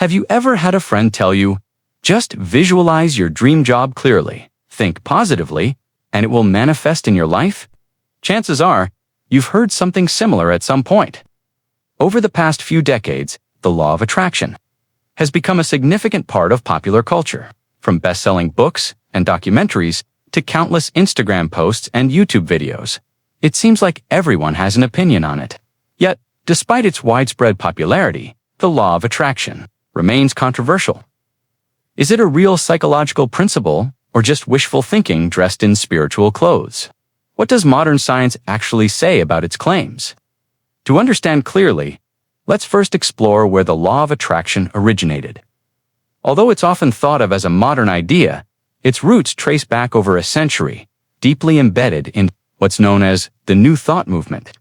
Have you ever had a friend tell you, just visualize your dream job clearly, think positively, and it will manifest in your life? Chances are, you've heard something similar at some point. Over the past few decades, the law of attraction has become a significant part of popular culture, from best-selling books and documentaries to countless Instagram posts and YouTube videos. It seems like everyone has an opinion on it. Yet, despite its widespread popularity, the law of attraction remains controversial. Is it a real psychological principle or just wishful thinking dressed in spiritual clothes? What does modern science actually say about its claims? To understand clearly, let's first explore where the law of attraction originated. Although it's often thought of as a modern idea, its roots trace back over a century, deeply embedded in what's known as the New Thought movement.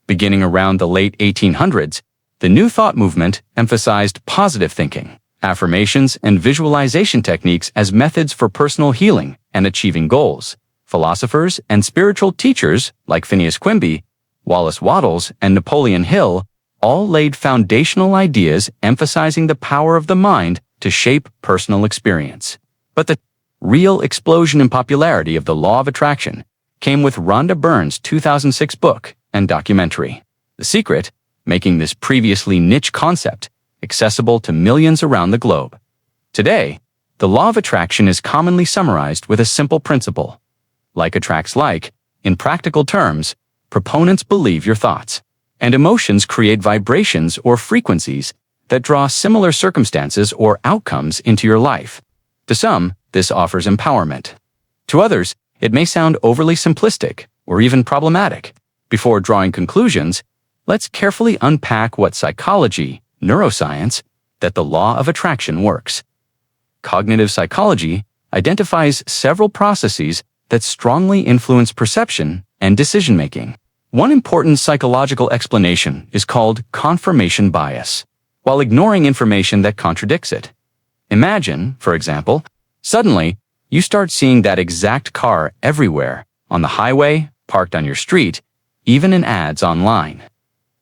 Beginning around the late 1800s, the New Thought movement emphasized positive thinking, affirmations, and visualization techniques as methods for personal healing and achieving goals. Philosophers and spiritual teachers like Phineas Quimby, Wallace Wattles, and Napoleon Hill all laid foundational ideas emphasizing the power of the mind to shape personal experience. But the real explosion in popularity of the law of attraction came with Rhonda Byrne's 2006 book and documentary, The Secret, making this previously niche concept accessible to millions around the globe. Today, the law of attraction is commonly summarized with a simple principle. Like attracts like. In practical terms, proponents believe your thoughts, and emotions create vibrations or frequencies that draw similar circumstances or outcomes into your life. To some, this offers empowerment. To others, it may sound overly simplistic or even problematic. Before drawing conclusions, let's carefully unpack what psychology, neuroscience, that the law of attraction works. Cognitive psychology identifies several processes that strongly influence perception and decision-making. One important psychological explanation is called confirmation bias, while ignoring information that contradicts it. Imagine, for example, suddenly you start seeing that exact car everywhere, on the highway, parked on your street, even in ads online.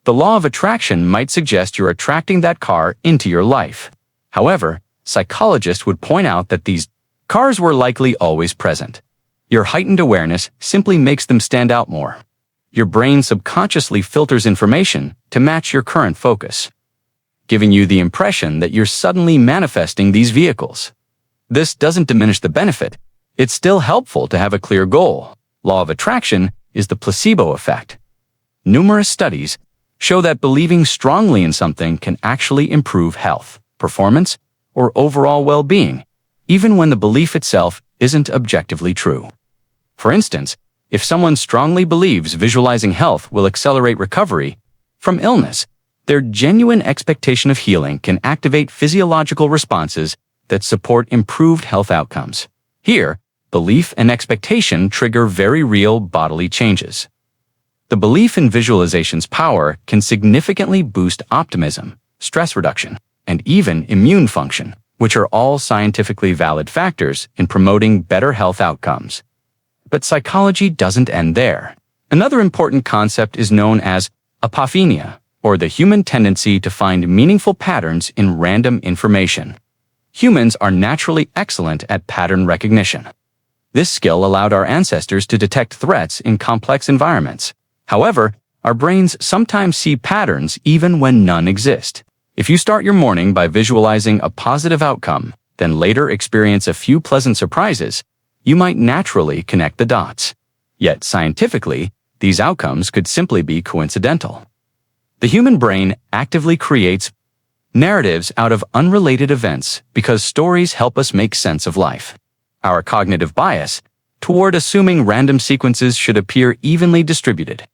The law of attraction might suggest you're attracting that car into your life. However, psychologists would point out that these cars were likely always present. Your heightened awareness simply makes them stand out more. Your brain subconsciously filters information to match your current focus, giving you the impression that you're suddenly manifesting these vehicles. This doesn't diminish the benefit. It's still helpful to have a clear goal. Law of attraction is the placebo effect. Numerous studies show that believing strongly in something can actually improve health, performance, or overall well-being, even when the belief itself isn't objectively true. For instance, if someone strongly believes visualizing health will accelerate recovery from illness, their genuine expectation of healing can activate physiological responses that support improved health outcomes. Here, belief and expectation trigger very real bodily changes. The belief in visualization's power can significantly boost optimism, stress reduction, and even immune function, which are all scientifically valid factors in promoting better health outcomes. But psychology doesn't end there. Another important concept is known as apophenia, or the human tendency to find meaningful patterns in random information. Humans are naturally excellent at pattern recognition. This skill allowed our ancestors to detect threats in complex environments. However, our brains sometimes see patterns even when none exist. If you start your morning by visualizing a positive outcome, then later experience a few pleasant surprises, you might naturally connect the dots. Yet scientifically, these outcomes could simply be coincidental. The human brain actively creates narratives out of unrelated events because stories help us make sense of life. Our cognitive bias toward assuming random sequences should appear evenly distributed.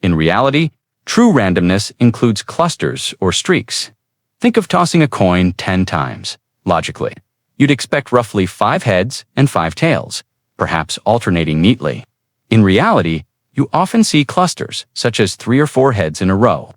In reality, true randomness includes clusters or streaks. Think of tossing a coin 10 times. Logically, you'd expect roughly 5 heads and 5 tails, perhaps alternating neatly. In reality, you often see clusters, such as 3 or 4 heads in a row.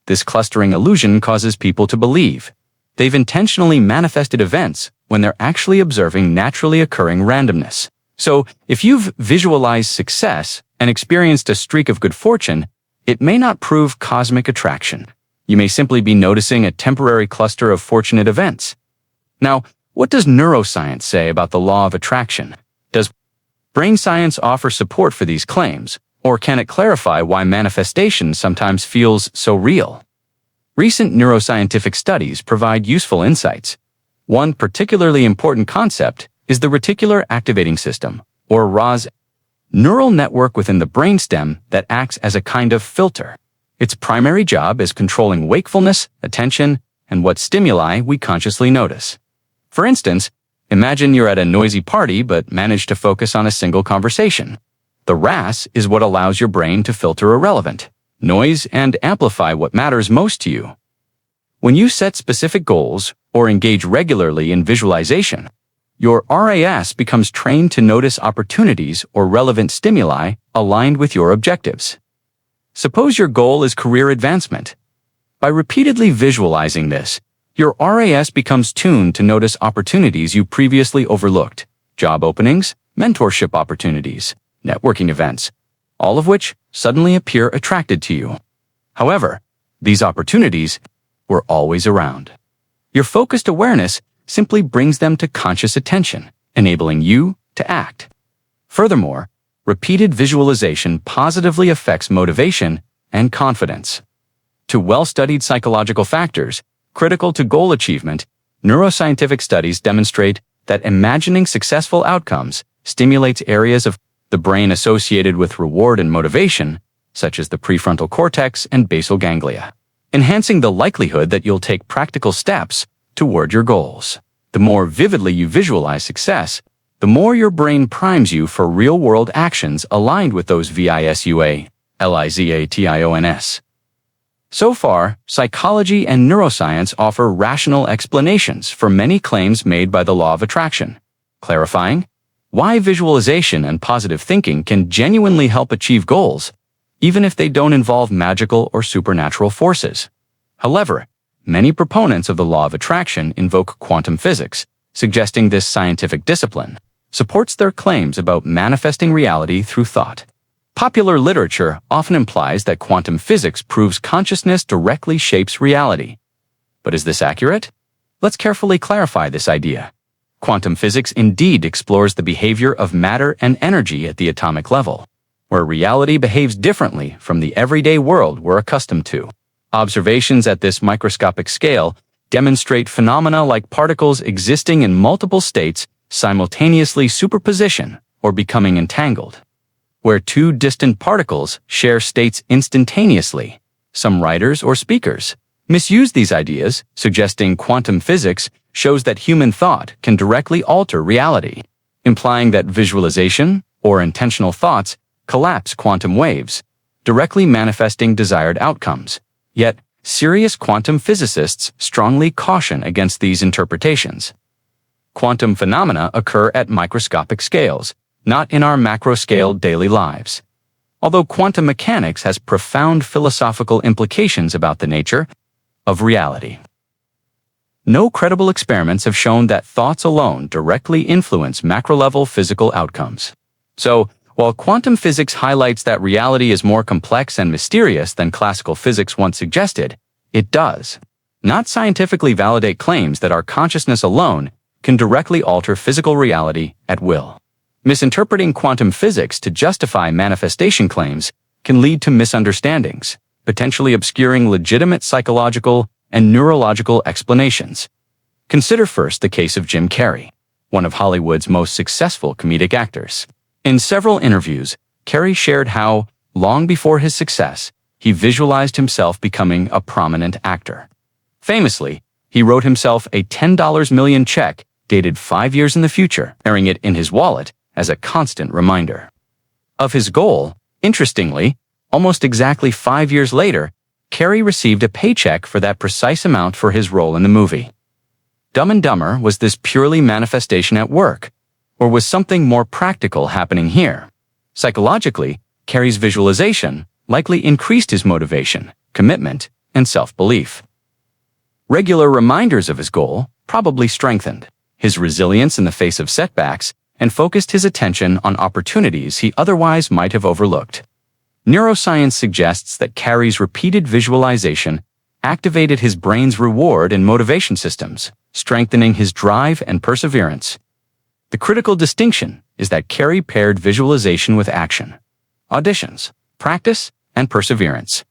This clustering illusion causes people to believe they've intentionally manifested events when they're actually observing naturally occurring randomness. So, if you've visualized success and experienced a streak of good fortune, it may not prove cosmic attraction. You may simply be noticing a temporary cluster of fortunate events. Now, what does neuroscience say about the law of attraction? Does brain science offer support for these claims, or can it clarify why manifestation sometimes feels so real? Recent neuroscientific studies provide useful insights. One particularly important concept is the reticular activating system, or RAS, neural network within the brainstem that acts as a kind of filter. Its primary job is controlling wakefulness, attention, and what stimuli we consciously notice. For instance, imagine you're at a noisy party but manage to focus on a single conversation. The RAS is what allows your brain to filter irrelevant noise and amplify what matters most to you. When you set specific goals or engage regularly in visualization, your RAS becomes trained to notice opportunities or relevant stimuli aligned with your objectives. Suppose your goal is career advancement. By repeatedly visualizing this, your RAS becomes tuned to notice opportunities you previously overlooked, job openings, mentorship opportunities, networking events, all of which suddenly appear attracted to you. However, these opportunities were always around. Your focused awareness simply brings them to conscious attention, enabling you to act. Furthermore, repeated visualization positively affects motivation and confidence. To well-studied psychological factors critical to goal achievement, neuroscientific studies demonstrate that imagining successful outcomes stimulates areas of the brain associated with reward and motivation, such as the prefrontal cortex and basal ganglia, enhancing the likelihood that you'll take practical steps toward your goals. The more vividly you visualize success, the more your brain primes you for real-world actions aligned with those visualizations. So far, psychology and neuroscience offer rational explanations for many claims made by the law of attraction, clarifying why visualization and positive thinking can genuinely help achieve goals, even if they don't involve magical or supernatural forces. However, many proponents of the law of attraction invoke quantum physics, suggesting this scientific discipline supports their claims about manifesting reality through thought. Popular literature often implies that quantum physics proves consciousness directly shapes reality. But is this accurate? Let's carefully clarify this idea. Quantum physics indeed explores the behavior of matter and energy at the atomic level, where reality behaves differently from the everyday world we're accustomed to. Observations at this microscopic scale demonstrate phenomena like particles existing in multiple states simultaneously superposition or becoming entangled. Where two distant particles share states instantaneously, some writers or speakers misuse these ideas, suggesting quantum physics shows that human thought can directly alter reality, implying that visualization or intentional thoughts collapse quantum waves, directly manifesting desired outcomes. Yet, serious quantum physicists strongly caution against these interpretations. Quantum phenomena occur at microscopic scales, not in our macro-scale daily lives. Although quantum mechanics has profound philosophical implications about the nature of reality. No credible experiments have shown that thoughts alone directly influence macro-level physical outcomes. So, while quantum physics highlights that reality is more complex and mysterious than classical physics once suggested, it does not scientifically validate claims that our consciousness alone can directly alter physical reality at will. Misinterpreting quantum physics to justify manifestation claims can lead to misunderstandings, potentially obscuring legitimate psychological and neurological explanations. Consider first the case of Jim Carrey, one of Hollywood's most successful comedic actors. In several interviews, Carrey shared how, long before his success, he visualized himself becoming a prominent actor. Famously, he wrote himself a $10 million check dated 5 years in the future, carrying it in his wallet as a constant reminder of his goal. Interestingly, almost exactly 5 years later, Carrey received a paycheck for that precise amount for his role in the movie. Dumb and Dumber, was this purely manifestation at work, or was something more practical happening here? Psychologically, Carrey's visualization likely increased his motivation, commitment, and self-belief. Regular reminders of his goal probably strengthened his resilience in the face of setbacks and focused his attention on opportunities he otherwise might have overlooked. Neuroscience suggests that Carrey's repeated visualization activated his brain's reward and motivation systems, strengthening his drive and perseverance. The critical distinction is that Carey paired visualization with action, auditions, practice, and perseverance.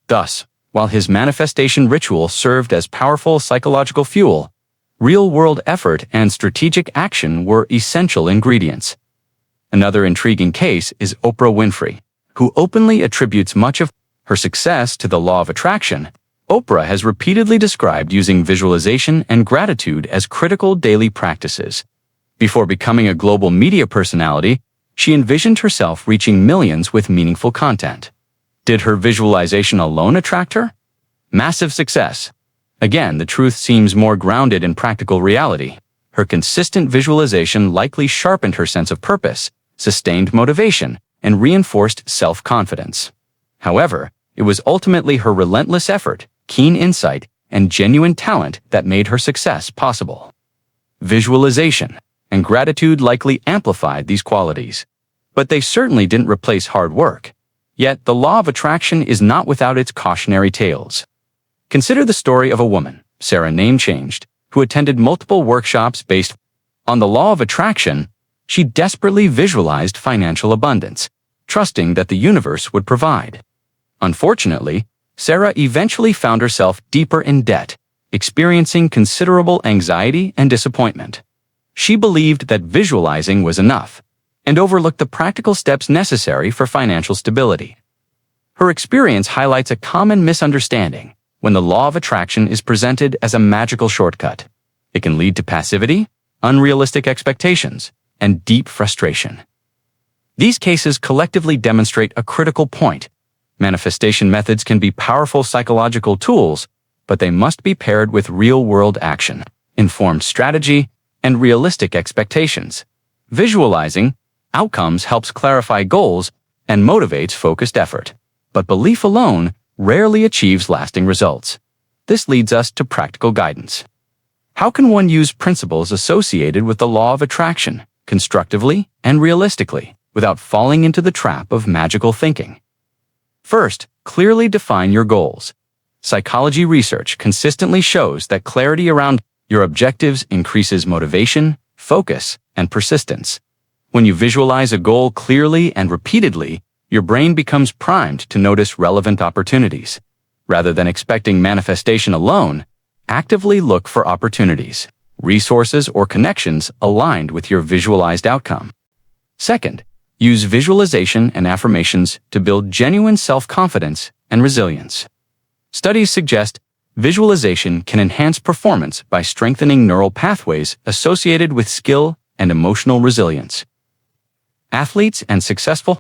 Thus, while his manifestation ritual served as powerful psychological fuel, real-world effort and strategic action were essential ingredients. Another intriguing case is Oprah Winfrey, who openly attributes much of her success to the law of attraction. Oprah has repeatedly described using visualization and gratitude as critical daily practices. Before becoming a global media personality, she envisioned herself reaching millions with meaningful content. Did her visualization alone attract her? Massive success. Again, the truth seems more grounded in practical reality. Her consistent visualization likely sharpened her sense of purpose, sustained motivation, and reinforced self-confidence. However, it was ultimately her relentless effort, keen insight, and genuine talent that made her success possible. Visualization and gratitude likely amplified these qualities, but they certainly didn't replace hard work. Yet, the law of attraction is not without its cautionary tales. Consider the story of a woman, Sarah name changed, who attended multiple workshops based on the law of attraction. She desperately visualized financial abundance, trusting that the universe would provide. Unfortunately, Sarah eventually found herself deeper in debt, experiencing considerable anxiety and disappointment. She believed that visualizing was enough, and overlooked the practical steps necessary for financial stability. Her experience highlights a common misunderstanding. When the law of attraction is presented as a magical shortcut, it can lead to passivity, unrealistic expectations, and deep frustration. These cases collectively demonstrate a critical point. Manifestation methods can be powerful psychological tools, but they must be paired with real-world action, informed strategy, and realistic expectations. Visualizing outcomes helps clarify goals and motivates focused effort, but belief alone rarely achieves lasting results. This leads us to practical guidance. How can one use principles associated with the law of attraction constructively and realistically without falling into the trap of magical thinking? First, clearly define your goals. Psychology research consistently shows that clarity around your objectives increases motivation, focus, and persistence. When you visualize a goal clearly and repeatedly, your brain becomes primed to notice relevant opportunities. Rather than expecting manifestation alone, actively look for opportunities, resources, or connections aligned with your visualized outcome. Second, use visualization and affirmations to build genuine self-confidence and resilience. Studies suggest visualization can enhance performance by strengthening neural pathways associated with skill and emotional resilience. Athletes and successful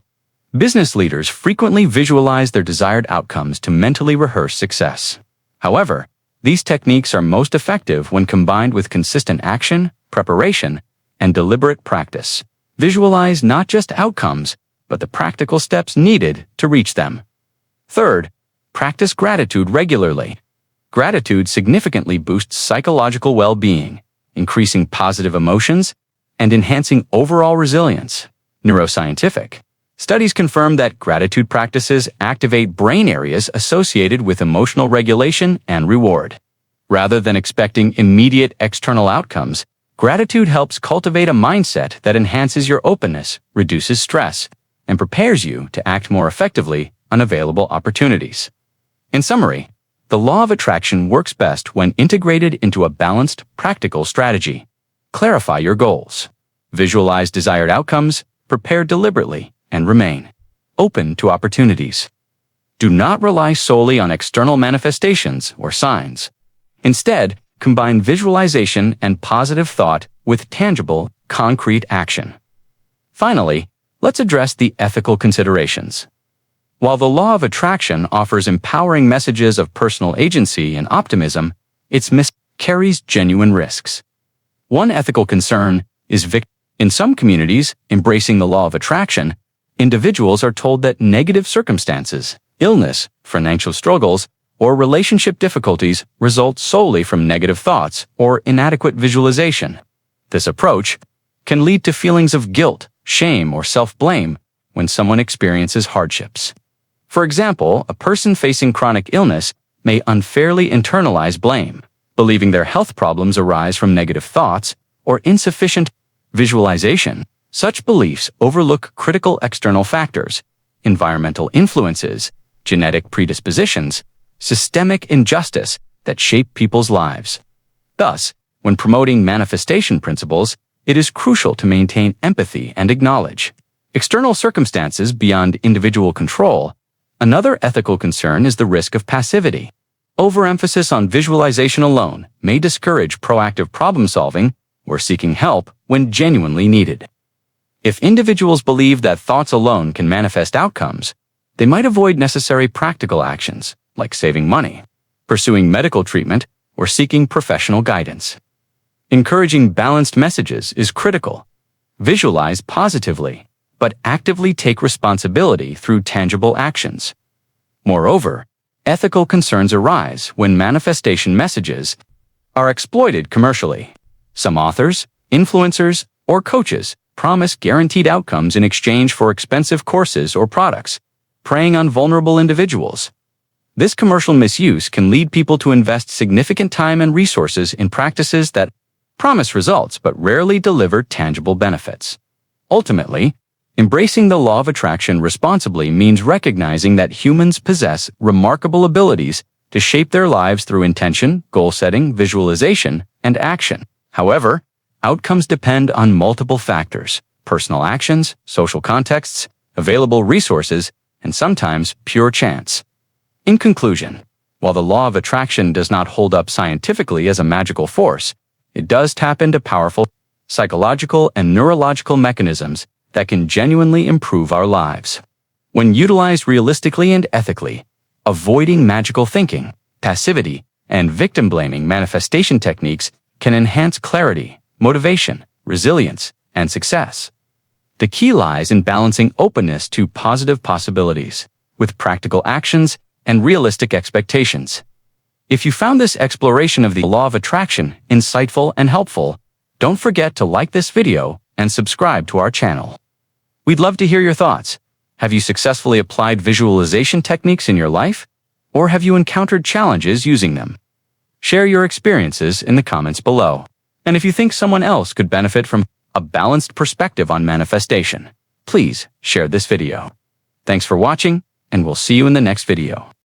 business leaders frequently visualize their desired outcomes to mentally rehearse success. However, these techniques are most effective when combined with consistent action, preparation, and deliberate practice. Visualize not just outcomes, but the practical steps needed to reach them. Third, practice gratitude regularly. Gratitude significantly boosts psychological well-being, increasing positive emotions and enhancing overall resilience. Neuroscientific studies confirm that gratitude practices activate brain areas associated with emotional regulation and reward. Rather than expecting immediate external outcomes, gratitude helps cultivate a mindset that enhances your openness, reduces stress, and prepares you to act more effectively on available opportunities. In summary, the law of attraction works best when integrated into a balanced, practical strategy. Clarify your goals. Visualize desired outcomes, prepare deliberately, and remain open to opportunities. Do not rely solely on external manifestations or signs. Instead, combine visualization and positive thought with tangible, concrete action. Finally, let's address the ethical considerations. While the law of attraction offers empowering messages of personal agency and optimism, its carries genuine risks. One ethical concern is in some communities embracing the law of attraction, individuals are told that negative circumstances, illness, financial struggles, or relationship difficulties result solely from negative thoughts or inadequate visualization. This approach can lead to feelings of guilt, shame, or self-blame when someone experiences hardships. For example, a person facing chronic illness may unfairly internalize blame, believing their health problems arise from negative thoughts or insufficient visualization. Such beliefs overlook critical external factors, environmental influences, genetic predispositions, systemic injustice that shape people's lives. Thus, when promoting manifestation principles, it is crucial to maintain empathy and acknowledge external circumstances beyond individual control. Another ethical concern is the risk of passivity. Overemphasis on visualization alone may discourage proactive problem-solving or seeking help when genuinely needed. If individuals believe that thoughts alone can manifest outcomes, they might avoid necessary practical actions, like saving money, pursuing medical treatment, or seeking professional guidance. Encouraging balanced messages is critical. Visualize positively, but actively take responsibility through tangible actions. Moreover, ethical concerns arise when manifestation messages are exploited commercially. Some authors, influencers, or coaches promise guaranteed outcomes in exchange for expensive courses or products, preying on vulnerable individuals. This commercial misuse can lead people to invest significant time and resources in practices that promise results but rarely deliver tangible benefits. Ultimately, embracing the law of attraction responsibly means recognizing that humans possess remarkable abilities to shape their lives through intention, goal setting, visualization, and action. However, outcomes depend on multiple factors: personal actions, social contexts, available resources, and sometimes pure chance. In conclusion, while the law of attraction does not hold up scientifically as a magical force, it does tap into powerful psychological and neurological mechanisms that can genuinely improve our lives. When utilized realistically and ethically, avoiding magical thinking, passivity, and victim-blaming manifestation techniques can enhance clarity, motivation, resilience, and success. The key lies in balancing openness to positive possibilities with practical actions and realistic expectations. If you found this exploration of the law of attraction insightful and helpful, don't forget to like this video and subscribe to our channel. We'd love to hear your thoughts. Have you successfully applied visualization techniques in your life? Or have you encountered challenges using them? Share your experiences in the comments below. And if you think someone else could benefit from a balanced perspective on manifestation, please share this video. Thanks for watching, and we'll see you in the next video.